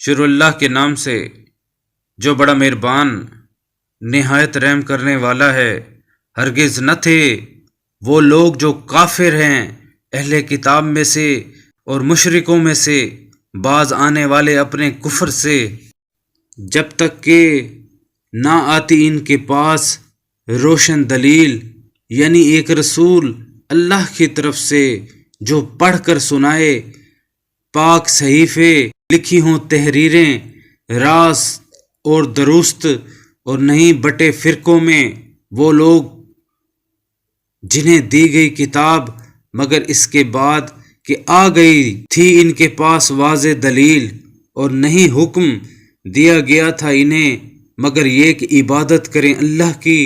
شروع اللہ کے نام سے جو بڑا مہربان نہایت رحم کرنے والا ہے۔ ہرگز نہ تھے وہ لوگ جو کافر ہیں اہل کتاب میں سے اور مشرکوں میں سے باز آنے والے اپنے کفر سے، جب تک کہ نہ آتی ان کے پاس روشن دلیل، یعنی ایک رسول اللہ کی طرف سے جو پڑھ کر سنائے، پاک صحیفے لکھی ہوں تحریریں راست اور درست، اور نہیں بٹے فرقوں میں وہ لوگ جنہیں دی گئی کتاب مگر اس کے بعد کہ آ گئی تھی ان کے پاس واضح دلیل، اور نہیں حکم دیا گیا تھا انہیں مگر یہ کہ عبادت کریں اللہ کی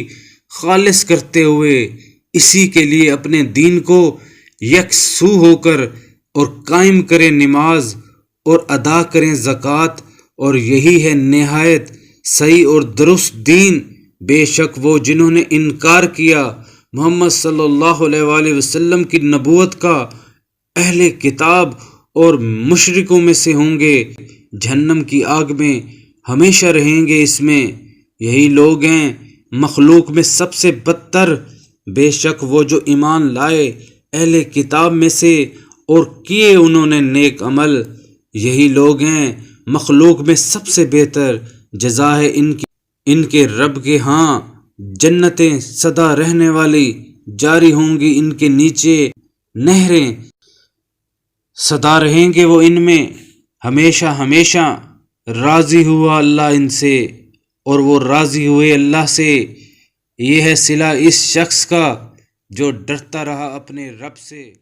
خالص کرتے ہوئے اسی کے لیے اپنے دین کو یکسو ہو کر، اور قائم کریں نماز اور ادا کریں زکوٰۃ، اور یہی ہے نہایت صحیح اور درست دین۔ بے شک وہ جنہوں نے انکار کیا محمد صلی اللہ علیہ وآلہ وسلم کی نبوت کا، اہل کتاب اور مشرکوں میں سے ہوں گے جہنم کی آگ میں ہمیشہ رہیں گے اس میں، یہی لوگ ہیں مخلوق میں سب سے بدتر۔ بے شک وہ جو ایمان لائے اہل کتاب میں سے اور کیے انہوں نے نیک عمل، یہی لوگ ہیں مخلوق میں سب سے بہتر۔ جزا ہے ان کے رب کے ہاں جنتیں سدا رہنے والی، جاری ہوں گی ان کے نیچے نہریں، سدا رہیں گے وہ ان میں ہمیشہ ہمیشہ۔ راضی ہوا اللہ ان سے اور وہ راضی ہوئے اللہ سے، یہ ہے صلہ اس شخص کا جو ڈرتا رہا اپنے رب سے۔